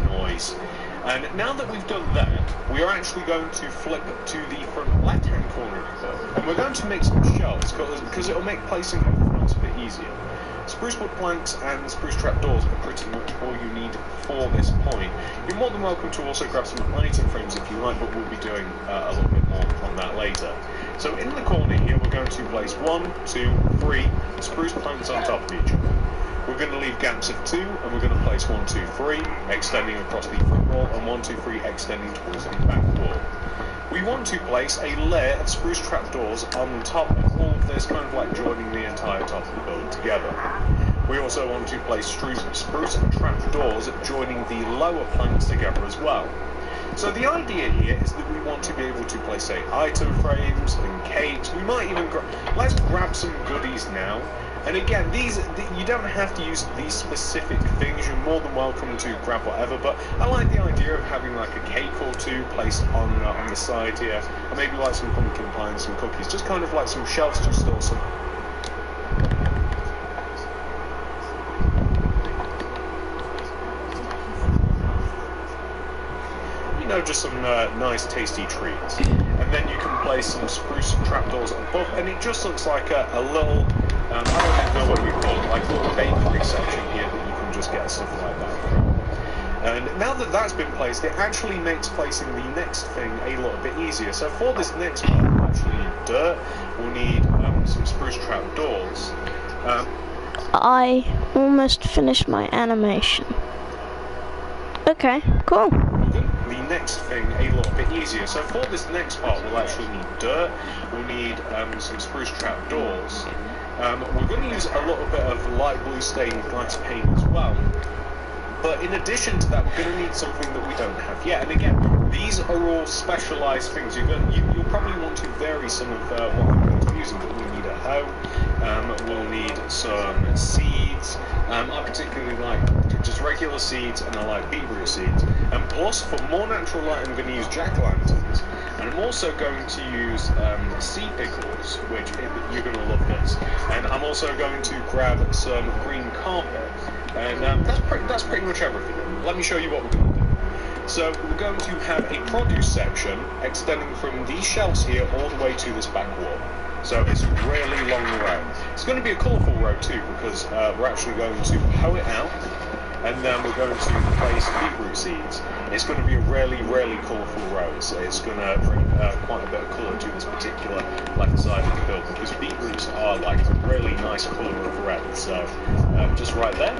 noise. And now that we've done that, we are actually going to flip to the front left-hand corner of the build, and we're going to make some shelves, because it'll make placing everything else a bit easier. Spruce wood planks and spruce trapdoors are pretty much all you need for this point. You're more than welcome to also grab some item frames if you like, but we'll be doing a little bit more on that later. So in the corner here, we're going to place 1, 2, 3 spruce planks on top of each other. We're going to leave gaps of 2, and we're going to place 1, 2, 3 extending across the front wall, and 1, 2, 3 extending towards the back wall. We want to place a layer of spruce trapdoors on top of all of this, kind of like joining the entire top of the build together. We also want to place spruce trapdoors joining the lower planks together as well. So the idea here is that we want to be able to place, say, item frames and cakes. We might even let's grab some goodies now. And again, you don't have to use these specific things. You're more than welcome to grab whatever. But I like the idea of having like a cake or two placed on the side here, and maybe like some pumpkin pie and some cookies, just kind of like some shelves to store some. You know, just some nice, tasty treats. And then you can place some spruce trapdoors above, and it just looks like a little. I don't know what you call it, like a little bakery section here that you can just get stuff like that from. And now that that's been placed, it actually makes placing the next thing a little bit easier. So for this next part, we'll actually need dirt, we'll need some spruce trapdoors. I almost finished my animation. Okay, cool. The next thing a little bit easier. So for this next part, we'll actually need dirt, we'll need some spruce trapdoors. We're going to use a little bit of light blue stained glass paint as well. But in addition to that, we're going to need something that we don't have yet. And again, these are all specialised things. You'll probably want to vary some of what I'm going to be using, but we'll need a hoe, we'll need some seeds. I particularly like just regular seeds, and I like beetroot seeds. And plus, for more natural light, I'm going to use jack-o'-lanterns. And I'm also going to use sea pickles, which you're going to love this. And I'm also going to grab some green carpet. And that's pretty much everything. Let me show you what we're going to do. So we're going to have a produce section extending from these shelves here all the way to this back wall. So it's a really long row. It's going to be a colourful row too, because we're actually going to hoe it out, and then we're going to place beetroot seeds. It's going to be a really, really colourful row, so it's going to bring quite a bit of colour to this particular left side of the build, because beetroots are like a really nice colour of red. So just right there.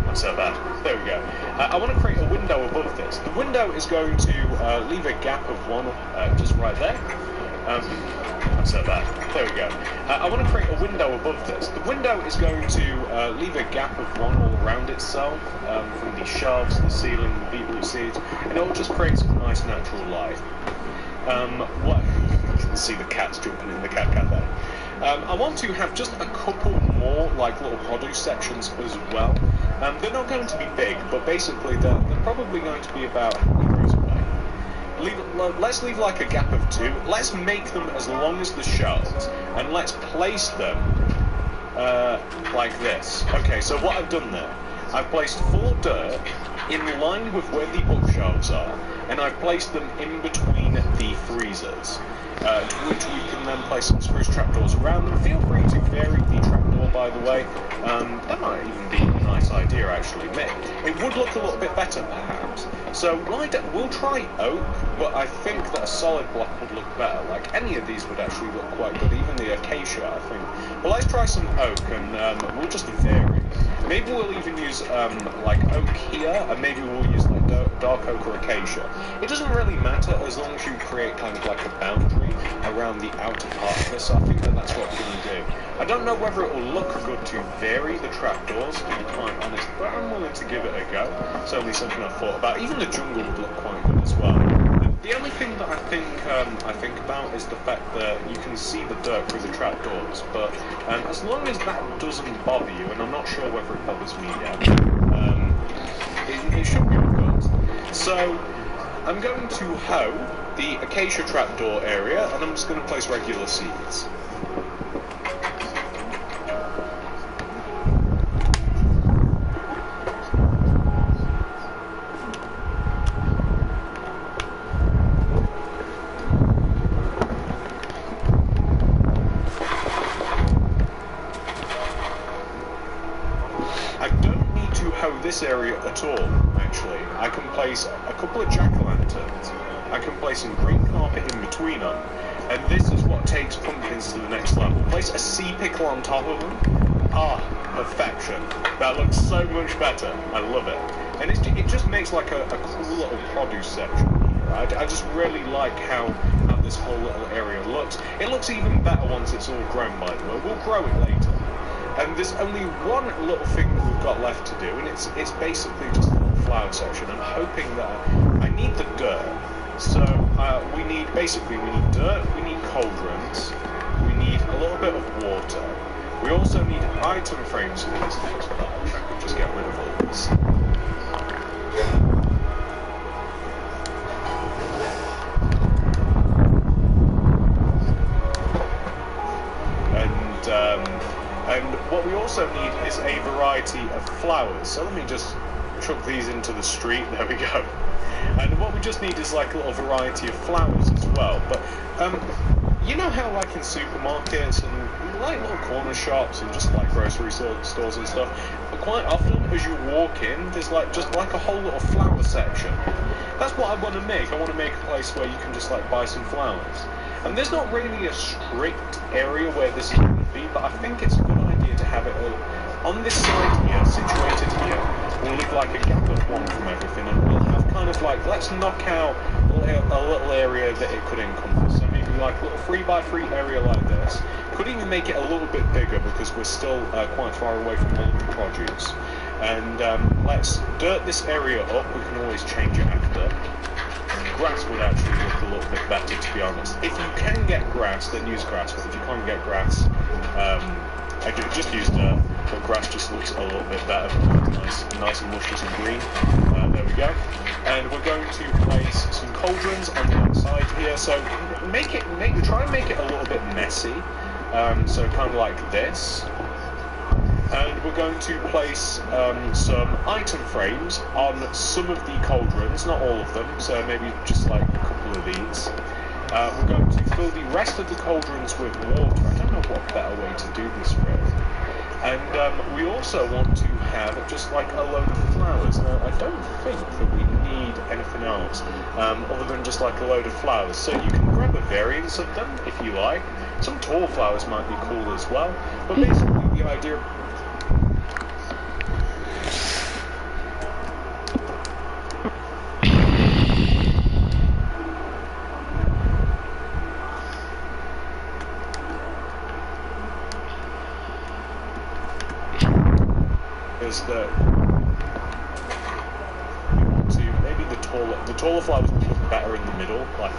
Not so bad. There we go. I want to create a window above this. The window is going to leave a gap of 1 just right there. Not so bad. There we go. I want to create a window above this. The window is going to leave a gap of 1 all around itself, from the shelves, the ceiling, the beetroot seeds, and it will just create some nice natural light. What? You can see the cats jumping in the cat there. I want to have just a couple more like little produce sections as well. They're not going to be big, but basically they're probably going to be about 100 rows away. Let's leave like a gap of 2. Let's make them as long as the shelves, and let's place them like this. Okay, so what I've done there, I've placed 4 dirt in line with where the bookshelves are, and I've placed them in between the freezers, to which we can then place some spruce trapdoors around them. Feel free to vary the trapdoor, by the way. That might even be a nice idea, actually. It would look a little bit better, perhaps. So we'll try oak, but I think that a solid block would look better. Like, any of these would actually look quite good, even the acacia, I think. But let's try some oak, and we'll just vary. Maybe we'll even use, like, oak here, and maybe we'll use, like, dark oak or acacia. It doesn't really matter as long as you create kind of like a boundary around the outer part of this, so I think that that's what we're going to do. I don't know whether it will look good to vary the trapdoors, to be quite honest, but I'm willing to give it a go. Certainly something I've thought about. Even the jungle would look quite good as well. The only thing that I think about is the fact that you can see the dirt through the trapdoors, but as long as that doesn't bother you, and I'm not sure whether it bothers me yet, it should be good. So I'm going to hoe the acacia trapdoor area, and I'm just going to place regular seeds. This area at all, actually. I can place a couple of jack-o'-lanterns. I can place some green carpet in between them, and this is what takes pumpkins to the next level. Place a sea pickle on top of them. Ah, perfection. That looks so much better. I love it. And it just makes like a cool little produce section. I just really like how this whole little area looks. It looks even better once it's all grown, by the way. We'll grow it later. And there's only one little thing that we've got left to do, and it's basically just a little flower section. I'm hoping that I need the dirt. So we need dirt, we need cauldrons, we need a little bit of water. We also need item frames for these things. But I wish I could just get rid of all this. And what we also need is a variety of flowers. So let me just chuck these into the street. There we go. And what we just need is like a little variety of flowers as well. But you know how like in supermarkets and like little corner shops and just like grocery stores and stuff, but quite often as you walk in, there's like just like a whole little flower section. That's what I want to make. I want to make a place where you can just like buy some flowers. And there's not really a strict area where this is going to be, but I think it's a good idea to have it on this side here, situated here. We'll leave like a gap of one from everything, and we'll have kind of like, let's knock out a little area that it could encompass. So maybe like a little 3x3 area like this. Could even make it a little bit bigger because we're still quite far away from all of the produce. And let's dirt this area up. We can always change it after. Grass would actually look a little bit better, to be honest. If you can get grass, then use grass. But if you can't get grass, I could just use dirt. But grass just looks a little bit better, nice and luscious and green. There we go. And we're going to place some cauldrons on the outside here. So try and make it a little bit messy. So kind of like this. And we're going to place some item frames on some of the cauldrons, not all of them, so maybe just like a couple of these. We're going to fill the rest of the cauldrons with water. I don't know what better way to do this really. And we also want to have just like a load of flowers. Now, I don't think that we need anything else other than just like a load of flowers. So you can grab a variance of them if you like. Some tall flowers might be cool as well. But basically the idea is that we want to maybe the taller flowers would look better in the middle, like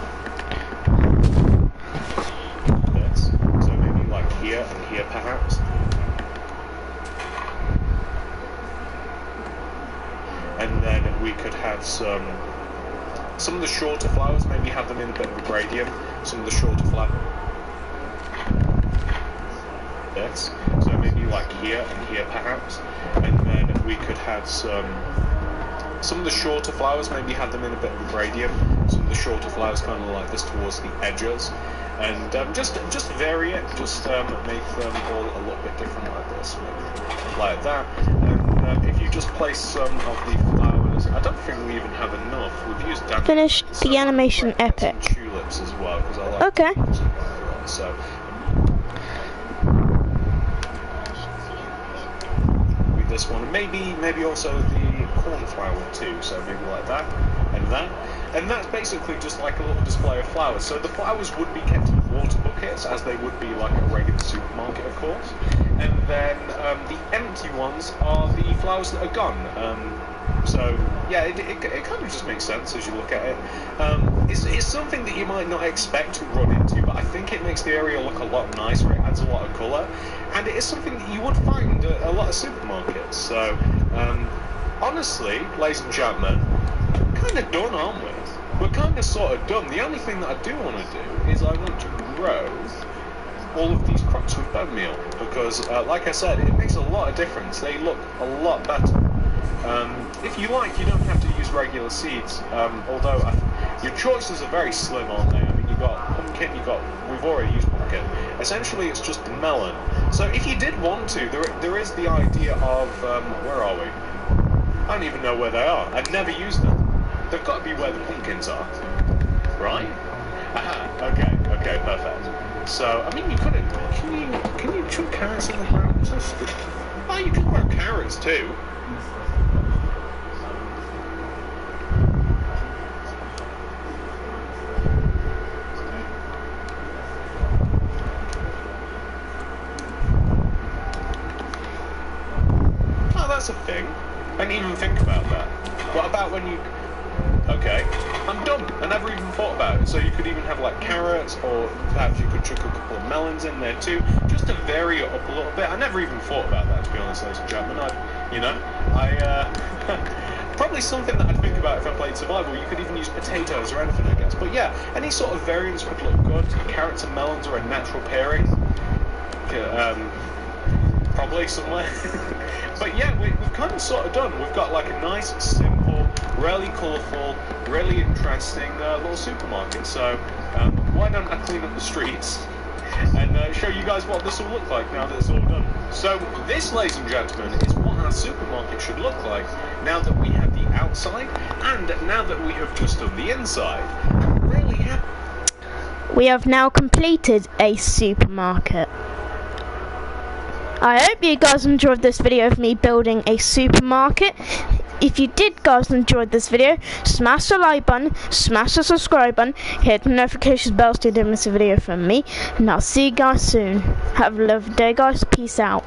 this. So maybe like here and here perhaps. And then we could have some of the shorter flowers, maybe have them in a bit of a gradient. Some of the shorter flowers. This. So maybe like here and here perhaps. And then we could have some of the shorter flowers, maybe have them in a bit of a gradient. some of the shorter flowers, kind of like this, towards the edges, and just vary it, just make them all a little bit different, like this, maybe like that. And if you just place some of the flowers, I don't think we even have enough. We've used finished the animation epic. Tulips as well, because I like okay. tulips quite a lot, so. This one, maybe also the cornflower too, so maybe like that, and that's basically just like a little display of flowers. So the flowers would be kept in water buckets, as they would be like a regular supermarket, of course, and then the empty ones are the flowers that are gone. So yeah, it kind of just makes sense as you look at it. It's something that you might not expect to run into, but I think it makes the area look a lot nicer. It adds a lot of colour, and it is something that you would find at a lot of supermarkets. So honestly, ladies and gentlemen, we're kind of done, aren't we? We're kind of sort of done. The only thing that I do want to do is I want to grow all of these crops with bone meal, because like I said, it makes a lot of difference. They look a lot better. If you like, you don't have to use regular seeds, although your choices are very slim, aren't they? I mean, you've got pumpkin, we've already used pumpkin. Essentially, it's just melon. So if you did want to, there is the idea of, where are we? I don't even know where they are. I've never used them. They've got to be where the pumpkins are, right? Aha, okay, perfect. So, I mean, can you chew carrots in the ground? Oh, you can grow carrots too. That's a thing. I didn't even think about that. What about when you... Okay, I'm dumb. I never even thought about it. So you could even have like carrots, or perhaps you could chuck a couple of melons in there too, just to vary it up a little bit. I never even thought about that, to be honest, ladies and gentlemen. Probably something that I'd think about if I played survival. You could even use potatoes or anything, I guess. But yeah, any sort of variants would look good. Carrots and melons are a natural pairing. Probably somewhere. But yeah, we've kind of sort of done. We've got like a nice, simple, really colourful, really interesting little supermarket. So why don't I clean up the streets and show you guys what this will look like now that it's all done. So this, ladies and gentlemen, is what our supermarket should look like now that we have the outside and now that we have just done the inside. I'm really happy. We have now completed a supermarket. I hope you guys enjoyed this video of me building a supermarket. If you did guys enjoy this video, smash the like button, smash the subscribe button, hit the notifications bell so you don't miss a video from me, and I'll see you guys soon. Have a lovely day guys, peace out.